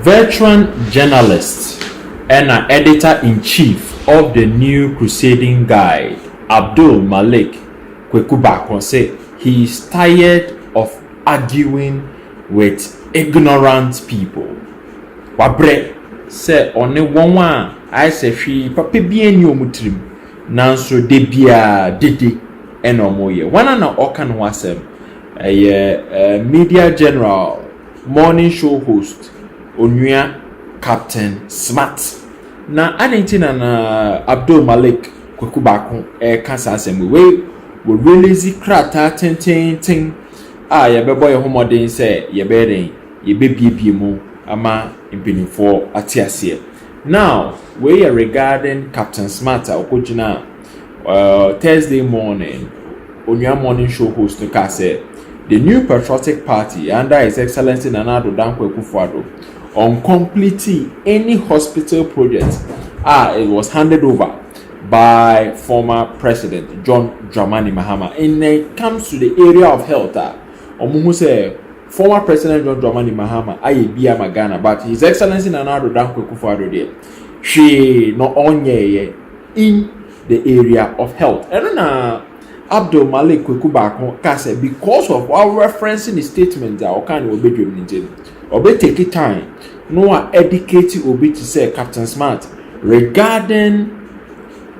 Veteran journalist and an editor-in-chief of the new crusading guide, Abdul Malik Kwaku Baako, said he is tired of arguing with ignorant people. Wabre say only one I say she papa bi eni omutrim nanso de bia dede enomoye one na oka no asem media general morning show host onua Captain Smartt na adentina na Abdul Malik Kwaku Baako kasa asem we release krata ten ye bebo ye homodin say ye beden ye bebie mu ama impinifo atiasie. Now we are regarding Captain Smartt okojina Thursday morning on your morning show host to say the new patriotic party under His Excellency Nana Addo Dankwa Akufo-Addo on completing any hospital project it was handed over by former President John Dramani Mahama. And it comes to the area of health omuhu say former President John Dramani Mahama aye bia magana, but His Excellency Nana Addo Dankwa Akufo-Addo there she no onye in the area of health. And then Abdul Malik Kwaku Baako kase because of our referencing the statement that okan will be doing obe take it time no educate obi to say Captain Smartt regarding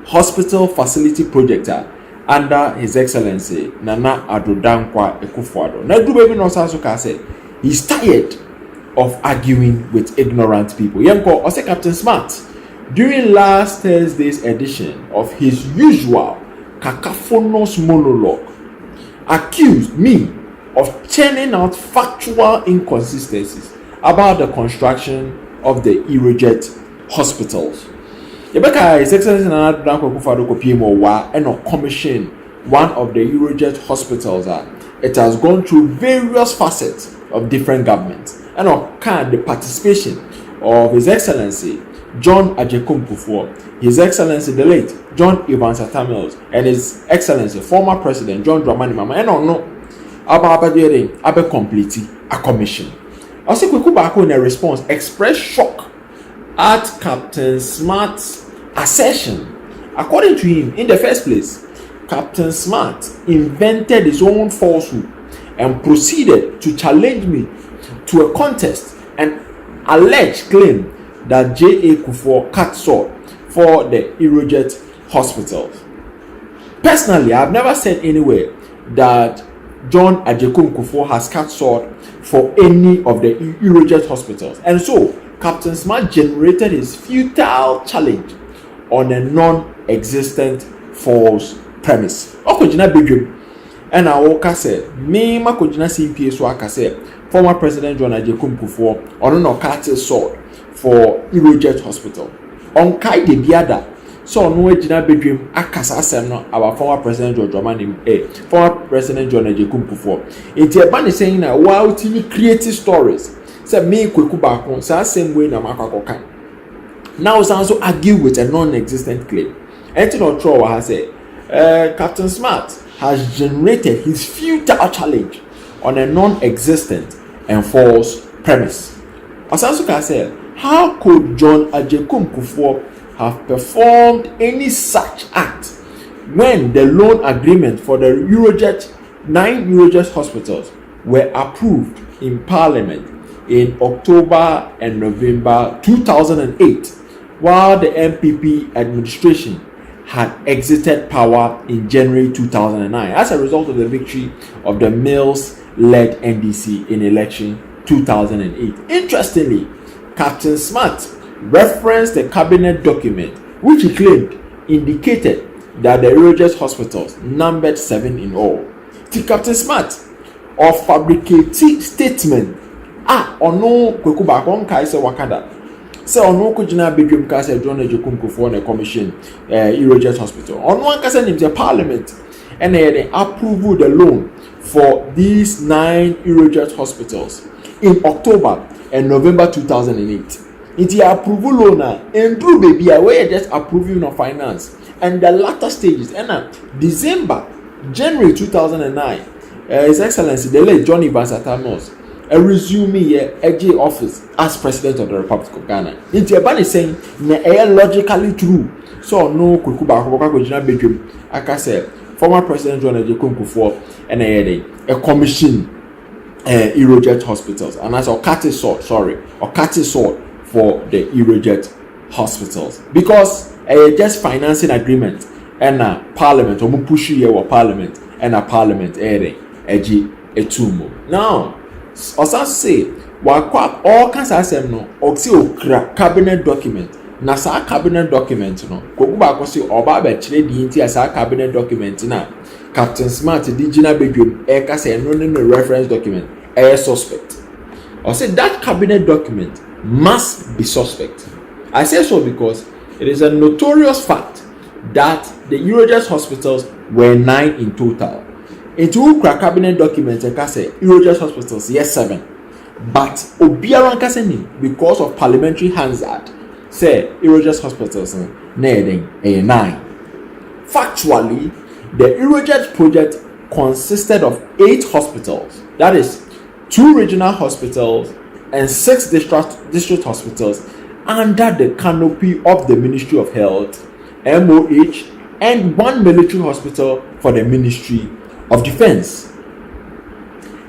hospital facility project under His Excellency Nana Addo Dankwa Akufo-Addo. Na do baby no so kase he's tired of arguing with ignorant people. Yanko ose Captain Smartt during last Thursday's edition of his usual cacophonous monologue accused me of churning out factual inconsistencies about the construction of the Irojet hospitals. Yebeka His Excellency Nana Addo Dankwa Akufo-Addo kopimo wa and commission one of the Irojet hospitals. It has gone through various facets of different governments and the participation of His Excellency John Ajekum Kufuor, His Excellency the late John Evans Atamils, and His Excellency former President John Dramani Mahama, and no abe complete a commission. Also Kwaku Baako in a response expressed shock at Captain Smartt's assertion. According to him, in the first place, Captain Smartt invented his own falsehood and proceeded to challenge me to a contest and alleged claim that J.A. Kufuor cut sword for the Irojet hospitals. Personally, I have never said anywhere that John Ajekum Kufuor has cut sword for any of the Irojet hospitals. And so, Captain Smartt generated his futile challenge on a non-existent false premise. Okojina bedroom. And I woka said, me makojina CPA so aka said, former President John Ajekum Kufuor on no cut sword for Irojet hospital. On kai de biada so no ejina bedroom akasa asem no our former President John Dramani former President John Ajekum Kufuor. Enti e ba ne saying na wa ultimate creative stories. Say me Kwaku Baako say same way na makwakoka. Now also argue with a non-existent claim. Enti no throw wa say Captain Smartt has generated his futile challenge on a non-existent and false premise. Asansuka said, how could John Ajekum Kufuor have performed any such act when the loan agreement for the 9 Irojet hospitals were approved in Parliament in October and November 2008, while the MPP administration had exited power in January 2009 as a result of the victory of the Mills-led NDC in election 2008. Interestingly, Captain Smartt referenced the cabinet document which he claimed indicated that the Irojet hospitals numbered 7 in all. The Captain Smartt of fabricated statement ono Kwaku Baako kai se wakada se ono kujina bedroom ka se John Ajekum Kufuor na commission Irojet hospital ono an ka se nim parliament and they approve the loan for these 9 Irojet hospitals in October and November 2008. It's the approval loan and through baby we just approving of finance and the latter stages and January 2009 His Excellency the late John Evans Atamils resume a office as president of the Republic of Ghana. Into a banner saying, logically true. So, no Kwaku Baako Gyina bedroom. Like I said, former President John Kufuor and a commission Eurojet hospitals. And as a cutting sword for the Eurojet hospitals. Because just financing agreement and a parliament, or push you parliament and a parliament etumo. Now, also say, all kinds of no, cabinet document. Na sa cabinet document no Kwaku Baako say oba ba kire di nti asa cabinet document na Captain Smarrt di gina bedwom ka say no reference document suspect. I say that cabinet document must be suspect. I say so because it is a notorious fact that the Eurojet hospitals were 9 in total. Into cabinet document ka say Eurojet hospitals 7, but obiara ka say because of parliamentary hazard say Eurojet hospitals needing a 9. Factually, the Eurojet project consisted of 8 hospitals, that is 2 regional hospitals and 6 district hospitals under the canopy of the Ministry of Health, MOH, and 1 military hospital for the Ministry of Defense.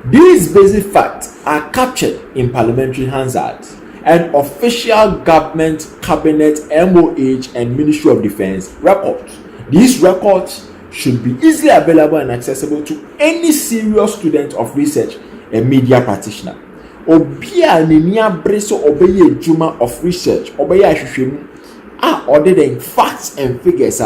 These basic facts are captured in parliamentary hazards and official government, cabinet, MOH, and Ministry of Defense records. These records should be easily available and accessible to any serious student of research and media practitioner. Obia ninia breso obeye juma of research obeye ahwehwemu other than facts and figures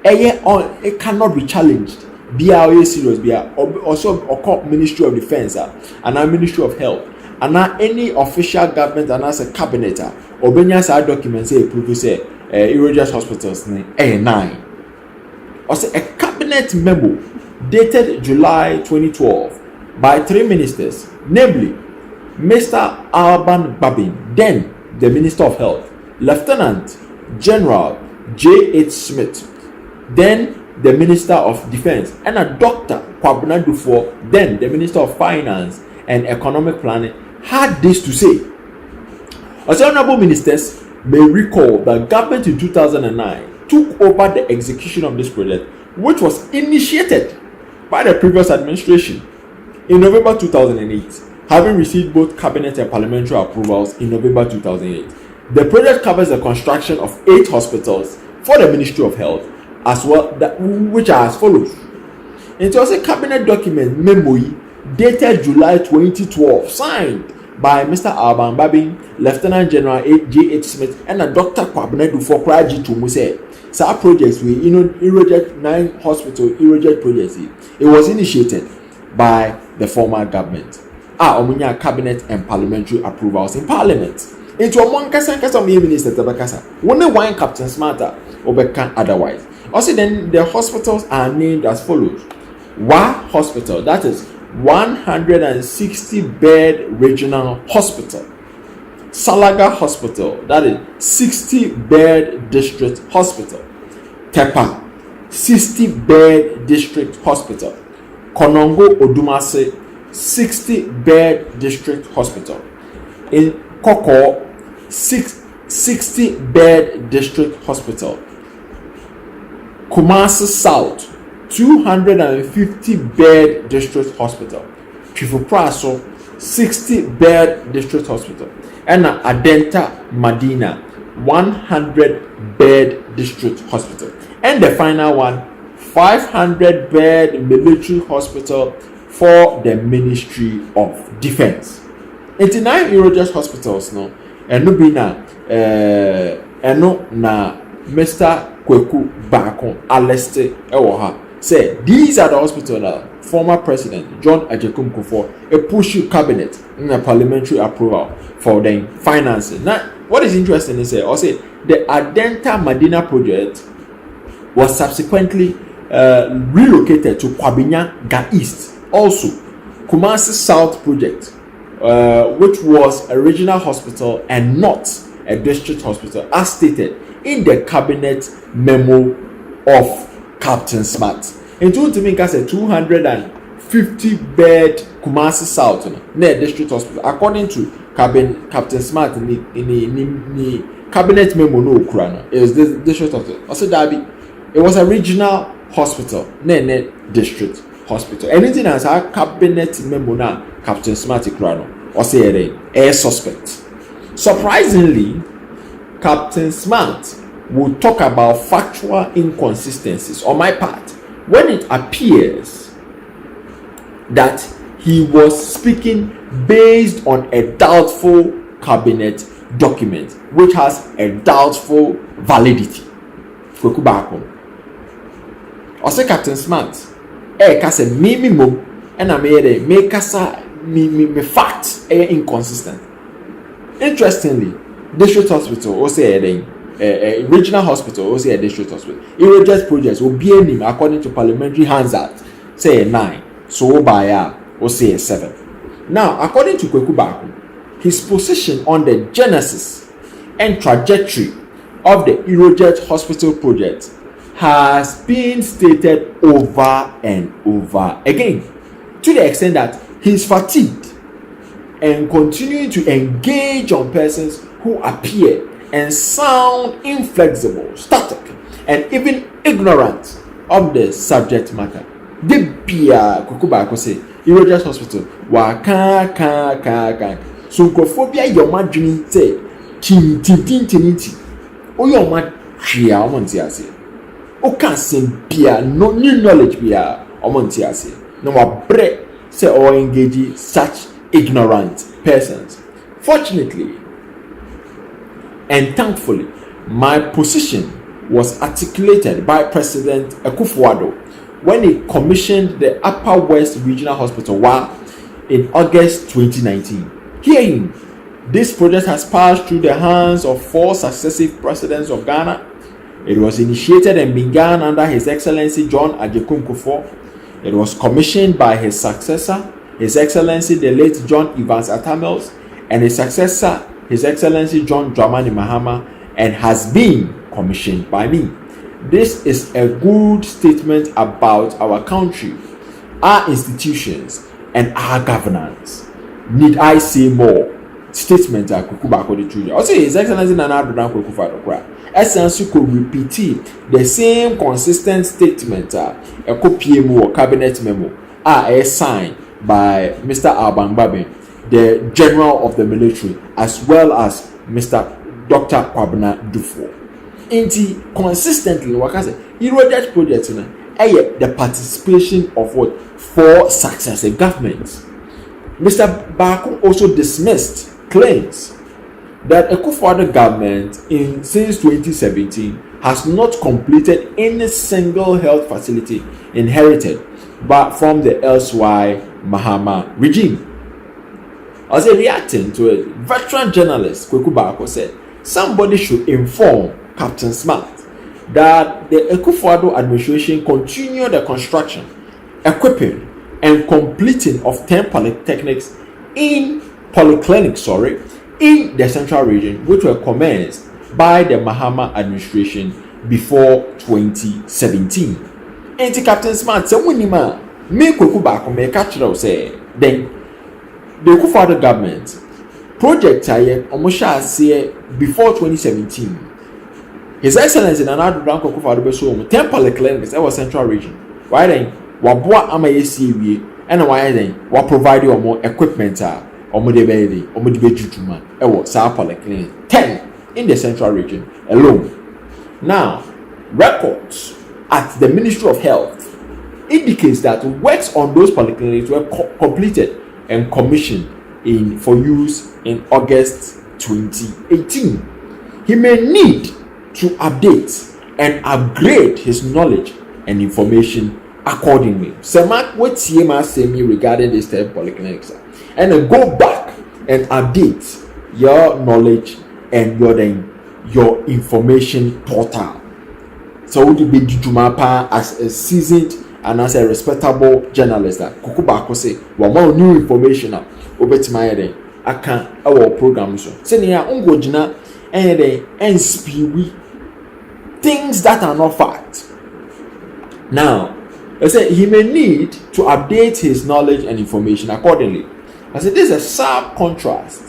it cannot be challenged. Bia serious bia also Ministry of Defense and our Ministry of Health. And now any official government and as a cabinet obenya sa documents say prove say Eurojet hospitals 9. Also a cabinet memo dated July 2012 by 3 ministers, namely Mr. Alban Babin, then the Minister of Health, Lieutenant General J.H. Smith, then the Minister of Defense, and a Dr. Kwabena Dufo, then the Minister of Finance and Economic Planning, had this to say. As honorable ministers may recall, the government in 2009 took over the execution of this project, which was initiated by the previous administration in November 2008, having received both cabinet and parliamentary approvals in November 2008. The project covers the construction of 8 hospitals for the Ministry of Health, as well, which are as follows. It was a cabinet document memo dated July 2012, signed by Mr. Alban Babin, Lieutenant General J.H. Smith, and a Dr. Kwabena Dufo Praji to Muse. Some projects we Eurojet 9 hospital Eurojet projects. It was initiated by the former government. Omunya cabinet and parliamentary approvals in parliament. It was one kasa minister tabakasa. One Captain Smarrt obeka otherwise. Also then the hospitals are named as follows. Wa Hospital, that is 160 bed regional hospital. Salaga Hospital, that is 60 bed district hospital. Tepa, 60 bed district hospital. Konongo Odumase, 60 bed district hospital. In Koko, 60 bed district hospital. Kumasi South, 250 bed district hospital. Chifupraso, 60 bed district hospital. And Adenta Madina, 100 bed district hospital. And the final one, 500 bed military hospital for the Ministry of Defense. 89 Eurojet hospitals no, and no be na Mr. Kwaku Baako Aleste Ewoha say these are the hospitals that former President John Kufuor pushed cabinet in a parliamentary approval for the financing. Now, what is interesting is also the Adenta Madina project was subsequently relocated to Kwabinya Ga East. Also, Kumasi South project, which was a regional hospital and not a district hospital, as stated in the cabinet memo of Captain Smartt. In 2005 50-bed Kumasi South near District Hospital, according to Captain Smarrt in the cabinet memo no Ukraine. It was the District Hospital. Also, Dabi, it was a regional hospital near District Hospital. Anything as a cabinet memo now, Captain Smartt Ukraine, or say a suspect. Surprisingly, Captain Smartt will talk about factual inconsistencies on my part when it appears that he was speaking based on a doubtful cabinet document which has a doubtful validity. Kwaku Baako. Also, Captain Smartt, kasa minimum, and I made me kasa me facts inconsistent. Interestingly, District Hospital also a regional hospital also a district hospital. Irradiate projects will be named according to Parliamentary Hansard, say a 9, so by or say a 7. Now, according to Kwaku Baako, his position on the genesis and trajectory of the Irradiate Hospital project has been stated over and over again, to the extent that he's fatigued and continuing to engage on persons who appear and sound inflexible, static, and even ignorant of the subject matter. The Bia Kwaku Baako say, Irradiate Hospital, ka. So Nkophobia yoma dwini say, tinti. O yoma hwea omonti ase. O kan sem bia no new knowledge bia omonti ase. No wa bre say or engage such ignorant persons. Fortunately and thankfully, my position was articulated by President Akufo-Addo when he commissioned the Upper West Regional Hospital in August 2019. Hearing this project has passed through the hands of 4 successive presidents of Ghana. It was initiated and began under His Excellency John Agyekum Kufuor. It was commissioned by his successor, His Excellency the late John Evans Atamils, and his successor, His Excellency John Dramani Mahama, and has been commissioned by me. This is a good statement about our country, our institutions, and our governance. Need I say more? Statement that Kwaku Baako the Truth. Also, His Excellency Nana Addo Dankwa Akufo-Addo essentially could repeat the same consistent statement a copy or cabinet memo signed by Mr. Alban Babin, the General of the Military, as well as Mr. Dr. Kwabena Dufo. Inti consistently, what I say, Irradiate project the participation of 4 successive governments. Mr. Baako also dismissed claims that Akufo-Addo government since 2017 has not completed any single health facility inherited but from the elsewhere Mahama regime. As a reacting to a veteran journalist, Kwaku Baako said, somebody should inform Captain Smartt that the Akufo-Addo administration continued the construction, equipping, and completing of 10 polyclinics in the central region, which were commenced by the Mahama administration before 2017. And Captain Smartt said, "When me Kwaku Baako me catch say then the Akufo-Addo government project say before 2017. His Excellency Nana Addo Dankwa Akufo-Addo beso 10 polyclinics in our central region. Why then? Waboa amayesi wie and why then? Wa provide you more equipment omode be jutuma ewo sa polyclinic 10 in the central region alone. Now, records at the Ministry of Health indicates that works on those polyclinics were completed and commissioned for use in August 2018. He may need to update and upgrade his knowledge and information accordingly. Smartt, what CMA say me regarding this type of polyclinics, and then go back and update your knowledge and your information portal. So would you be Jumapa as a seasoned and as a respectable journalist that Kwaku Baako say, well, more new information up over to my head. I can't our program so. Senior Ungojina and spew things that are not fact. Now, I said he may need to update his knowledge and information accordingly. I said this is a sharp contrast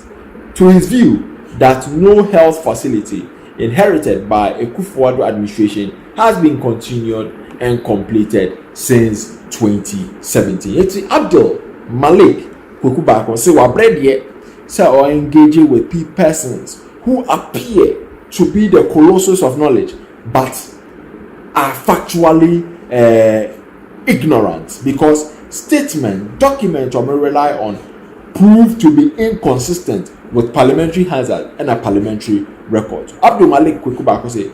to his view that no health facility inherited by a Akufo-Addo administration has been continued and completed since 2017. It's Abdul Malik Kwaku Baako say we are engaging with persons who appear to be the colossus of knowledge but are factually ignorant because statement, document or may rely on prove to be inconsistent with parliamentary hazard and a parliamentary record. Abdul Malik Kwaku Baako say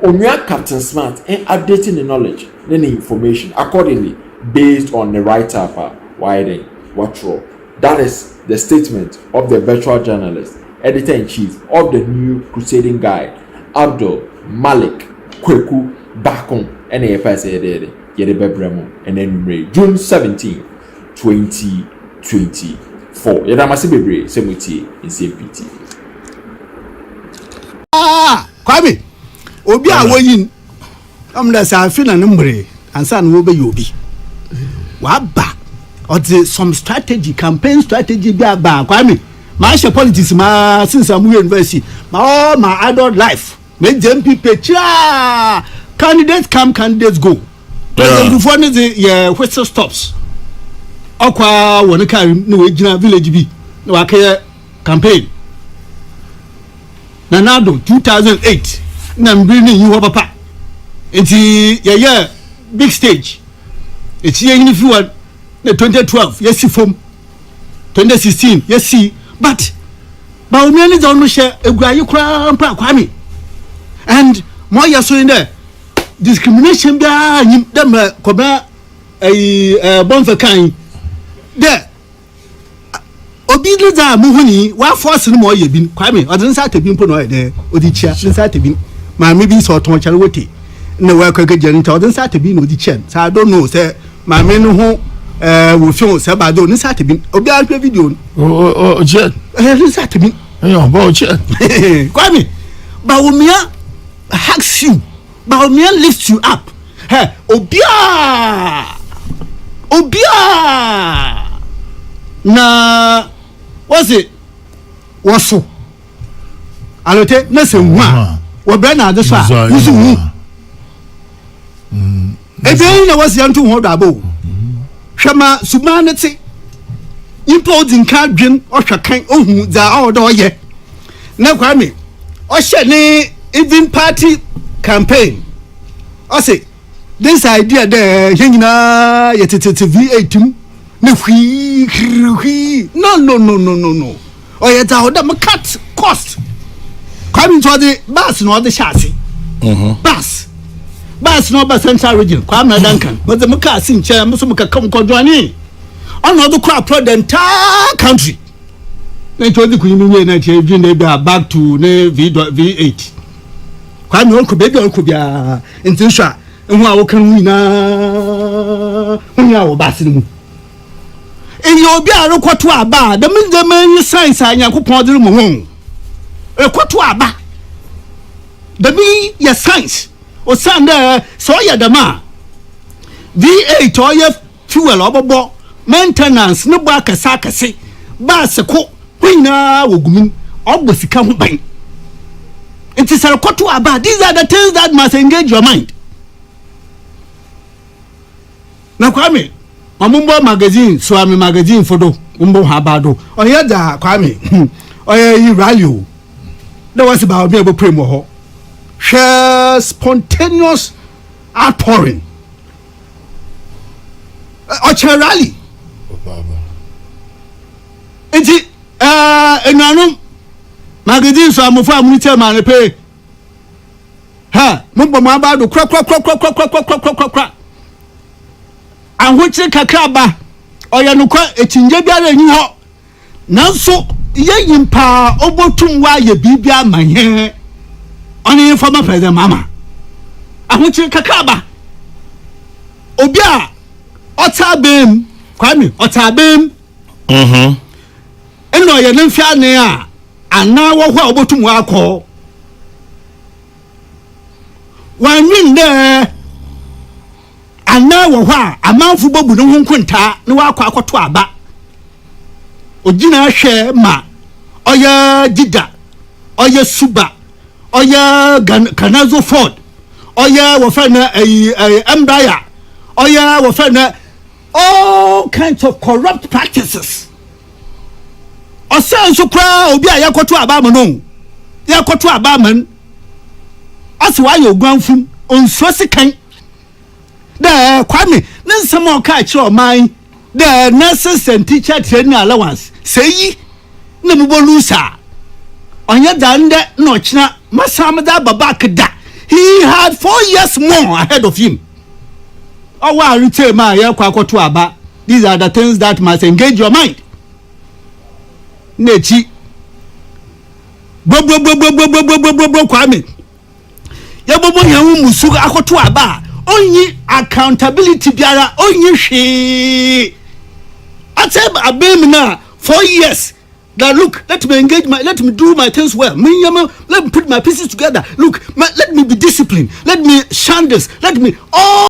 Onua Captain Smartt and updating the knowledge and the information accordingly based on the write-up writing what raw. That is the statement of the virtual journalist, editor-in-chief of the new crusading guide, Abdul Malik Kwaku Baako, and a person and then June 17, 2024. Yadamasi Bebre, Semuti in CPT. Kwame, Obi awoyin, there's a fin and number, and son will be Yobi. Waba, or some strategy, campaign strategy, be about Kwame. My politics, since I'm university, my adult life, make them people, candidates come, candidates go. Before the whistle stops. Okwa wona carry no ejina village bi no akaya campaign. Nanado 2008 na mbiri ni wo papa. Enti yeah big stage. Eti yin if you want 2012 yes fom 2016 yes see but ba o mi ani don no share eguayi kra mpa Kwame. And more ya so in there discrimination bia nyim dem koba bonfa kan there obi liza muhuni wa force no mo ye bi Kwame odin sa tabi mpo no there odi chia din sa tabi ma me bi so ton chare wote na wa kwa gejeri nta odin sa tabi no odi chia so I don't know say ma me no ho wo fi se ba do ni sa tabi obi a video o chia din sa tabi yo ba chia Kwame ba wo mia hugs you ba wo mia lifts you up obia na what's it waso alote na se nwa wo bre na ade so a wusu hu ebe na wasi antu ho do abo hwema sumanete impoding ka dwen ohwakan ohu za odo ye na Kwame ohye ni even party campaign I say this idea there yengina yetete V8 no. Oh yeah, that cut cost. Coming to the bus no the chassis. Bus no bus central region. Kwame Duncan. But the Maka sin chair must come Kodwani. On the crop the entire country. They told the Queen they back to V8. Kwame on baby on Kubia in Tinsha. Nwa can we na unya basinu in your bia ro kwato aba the man science anyakopon de mo ho e kwato aba the be your science o sanda so ya dama V8 o ye fuel obobo maintenance no ba kasa kase ba se ko kwina wogumin obosika ho ban it is a kwato aba. These are the things that must engage your mind. Na Kwame mamumbo magazine so am magazine photo umbo habado oya da Kwame oya yi rally there was about be able premo ho share spontaneous outpouring ocha rally enti enanum magazine so amofo amunite man pe ha mumbo mabado kra anhoche kakraba oyanukwa etinje biara enyi ho nanso ye yimpa obotum wa ye bibia manhe oni former president mama anhoche kakraba obi a otabem Kwame otabem eno ye nemfia ne a ana wo ho obotum wa akọ wanwin de ana wo hwa amanfo bobu no hunkunta ne wa akwato aba ogina hwe ma oya dida oya suba oya kanazo ford oya wo fa na empire oya wo fa na all kinds of corrupt practices osan so kra obi a yakoto aba mo no yakoto aba man ase wa yo gwanfum onso sekan da kwame nsem o ka kire o man the nurses and teacher training allowance say na mo bolusa onya dande no china masam da babak da he had 4 years more ahead of him owa rite ma ya kwakoto aba. These are the things that must engage your mind nechi bo kwame ya bobo yan musu akoto aba onyi accountability biara onyi hwe ateb abem na 4 years that look let me do my things well let me put my pieces together look let me be disciplined let me shun this let me all